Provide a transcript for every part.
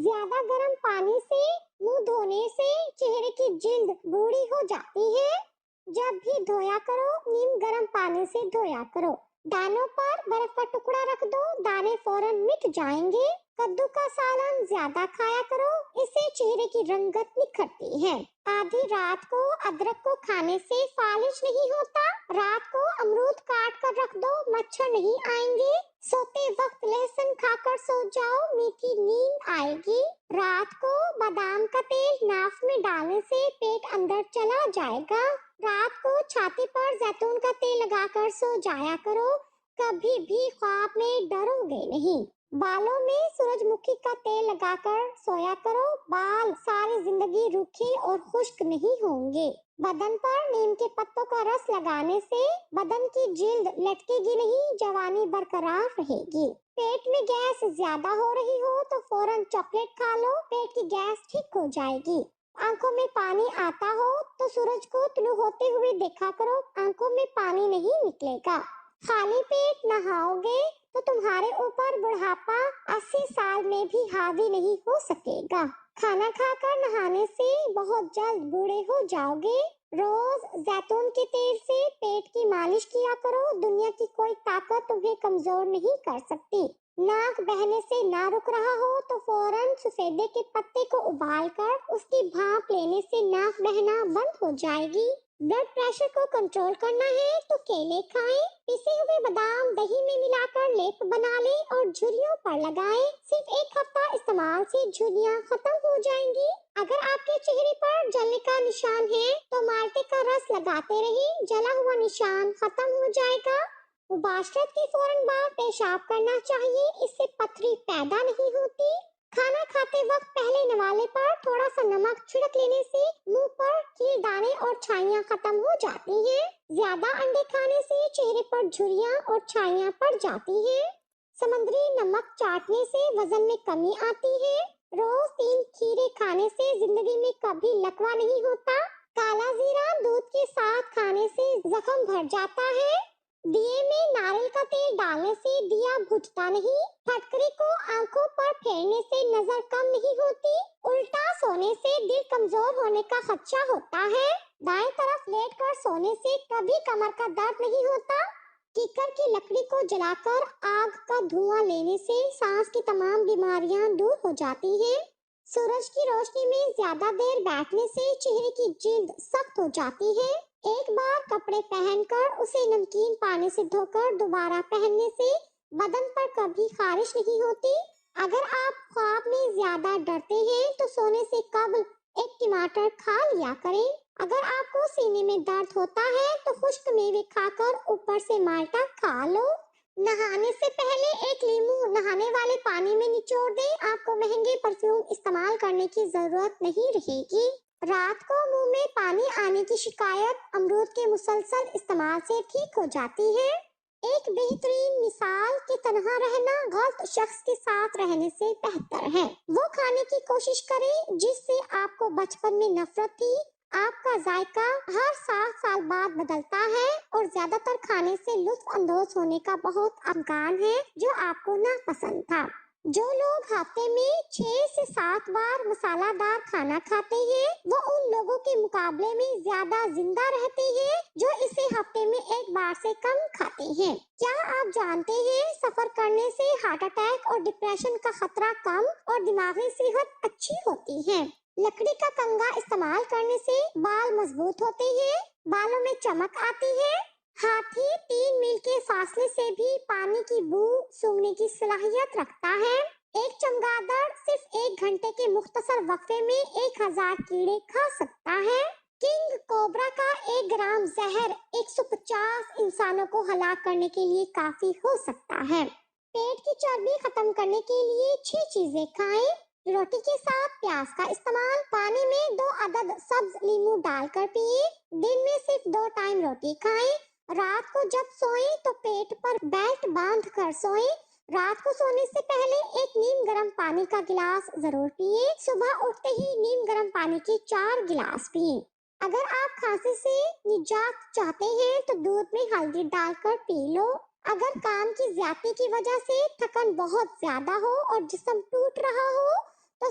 زیادہ گرم پانی سے منہ دھونے سے چہرے کی جلد بوڑھی ہو جاتی ہے۔ جب بھی دھویا کرو نیم گرم پانی سے دھویا کرو۔ دانوں پر برف کا ٹکڑا رکھ دو، دانے فوراً مٹ جائیں گے۔ کدو کا سالن زیادہ کھایا کرو، اس سے چہرے کی رنگت نکھرتی ہے۔ آدھی رات کو ادرک کو کھانے سے فالج نہیں ہوتا۔ رات کو امرود کاٹ کر رکھ دو، مچھر نہیں آئیں گے۔ سوتے وقت لہسن کھا کر سو جاؤ، میٹھی نیند آئے گی۔ رات کو بادام کا تیل ناف میں ڈالنے سے پیٹ اندر چلا جائے گا۔ رات کو چھاتی پر زیتون کا تیل لگا کر سو جایا کرو، کبھی بھی خواب میں ڈرو گے نہیں۔ بالوں میں سورج مکھی کا تیل لگا کر سویا کرو، بال ساری زندگی روکھے اور خشک نہیں ہوں گے۔ بدن پر نیم کے پتوں کا رس لگانے سے بدن کی جلد لٹکے گی نہیں، جوانی برقرار رہے گی۔ پیٹ میں گیس زیادہ ہو رہی ہو تو فوراً چاکلیٹ کھا لو، پیٹ کی گیس ٹھیک ہو جائے گی۔ آنکھوں میں پانی آتا ہو تو سورج کو طلوع ہوتے ہوئے دیکھا کرو، آنکھوں میں پانی نہیں نکلے گا۔ خالی پیٹ نہاؤ گے تو تمہارے اوپر بڑھاپا 80 سال میں بھی حاوی نہیں ہو سکے گا۔ کھانا کھا کر نہانے سے بہت جلد بوڑھے ہو جاؤ گے۔ روز زیتون کے تیل سے پیٹ کی مالش کیا کرو، دنیا کی کوئی طاقت تمہیں کمزور نہیں کر سکتی۔ ناک بہنے سے نہ رک رہا ہو تو فوراً سفیدے کے پتے کو ابال کر اس کی بھاپ لینے سے ناک بہنا بند ہو جائے گی۔ بلڈ پریشر کو کنٹرول کرنا ہے تو کیلے کھائیں، پسے ہوئے بادام دہی میں ملا کر لیپ بنا لیں اور جھریوں پر لگائیں۔ صرف ایک ہفتہ استعمال سے جھریاں ختم ہو جائیں گی۔ اگر آپ کے چہرے پر جلنے کا نشان ہے تو مالٹے کا رس لگاتے رہیں، جلا ہوا نشان ختم ہو جائے گا۔ مباشرت کے فوراً بعد پیشاب کرنا چاہیے، اس سے پتھری پیدا نہیں ہوتی۔ کھانا کھاتے وقت پہلے نوالے پر تھوڑا سا نمک چھڑک لینے سے منہ پر کیل دانے اور چھائیاں ختم ہو جاتی ہیں۔ زیادہ انڈے کھانے سے چہرے پر جھریاں اور چھائیاں پڑ جاتی ہیں۔ سمندری نمک چاٹنے سے وزن میں کمی آتی ہے۔ روز 3 کھیرے کھانے سے زندگی میں کبھی لکوہ نہیں ہوتا۔ کالا زیرہ دودھ کے ساتھ کھانے سے زخم بھر جاتا ہے۔ دیے میں ناریل کا تیل ڈالنے سے دیا بجھتا نہیں۔ پھٹکری کو آنکھوں پر پھیرنے سے نظر کم نہیں ہوتی۔ الٹا سونے سے دل کمزور ہونے کا خدشہ ہوتا ہے۔ دائیں طرف لیٹ کر سونے سے کبھی کمر کا درد نہیں ہوتا۔ کیکر کی لکڑی کو جلا کر آگ کا دھواں لینے سے سانس کی تمام بیماریاں دور ہو جاتی ہیں۔ سورج کی روشنی میں زیادہ دیر بیٹھنے سے چہرے کی جلد سخت ہو جاتی ہے۔ ایک بار کپڑے پہن کر اسے نمکین پانی سے دھو کر دوبارہ پہننے سے بدن پر کبھی خارش نہیں ہوتی۔ اگر آپ خواب میں زیادہ ڈرتے ہیں تو سونے سے قبل ایک ٹماٹر کھا لیا کریں۔ اگر آپ کو سینے میں درد ہوتا ہے تو خشک میوے کھا کر اوپر سے مالٹا کھا لو۔ نہانے سے پہلے ایک لیموں نہانے والے پانی میں نچوڑ دیں، آپ کو مہنگے پرفیوم استعمال کرنے کی ضرورت نہیں رہے گی۔ رات کو منہ میں پانی آنے کی شکایت امرود کے مسلسل استعمال سے ٹھیک ہو جاتی ہے۔ ایک بہترین مثال کہ تنہا رہنا غلط شخص کے ساتھ رہنے سے بہتر ہے۔ وہ کھانے کی کوشش کریں جس سے آپ کو بچپن میں نفرت تھی۔ آپ کا ذائقہ ہر 7 سال بعد بدلتا ہے اور زیادہ تر کھانے سے لطف اندوز ہونے کا بہت امکان ہے جو آپ کو ناپسند تھا۔ جو لوگ ہفتے میں 6 سے 7 بار مسالہ دار کھانا کھاتے ہیں وہ ان لوگوں کے مقابلے میں زیادہ زندہ رہتے ہیں جو اسے ہفتے میں 1 بار سے کم کھاتے ہیں۔ کیا آپ جانتے ہیں سفر کرنے سے ہارٹ اٹیک اور ڈپریشن کا خطرہ کم اور دماغی صحت اچھی ہوتی ہے۔ لکڑی کا کنگھا استعمال کرنے سے بال مضبوط ہوتے ہیں، بالوں میں چمک آتی ہے۔ ہاتھی 3 میل کے فاصلے سے بھی پانی کی بو سونگھنے کی صلاحیت رکھتا ہے۔ ایک چمگادڑ صرف 1 گھنٹے کے مختصر وقفے میں 1000 کیڑے کھا سکتا ہے۔ کنگ کوبرا کا 1 گرام زہر 150 انسانوں کو ہلاک کرنے کے لیے کافی ہو سکتا ہے۔ پیٹ کی چربی ختم کرنے کے لیے 6 چیزیں کھائیں۔ روٹی کے ساتھ پیاز کا استعمال، پانی میں 2 عدد سبز لیموں ڈال کر پئیں، دن میں صرف 2 ٹائم روٹی کھائیں۔ رات کو جب سوئیں تو پیٹ پر بیلٹ باندھ کر سوئیں۔ رات کو سونے سے پہلے 1 نیم گرم پانی کا گلاس ضرور پئیں، صبح اٹھتے ہی نیم گرم پانی کے 4 گلاس پئیں۔ اگر آپ کھانسی سے نجات چاہتے ہیں تو دودھ میں ہلدی ڈال کر پی لو۔ اگر کام کی زیادتی کی وجہ سے تھکن بہت زیادہ ہو اور جسم ٹوٹ رہا ہو تو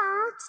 5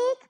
1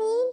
3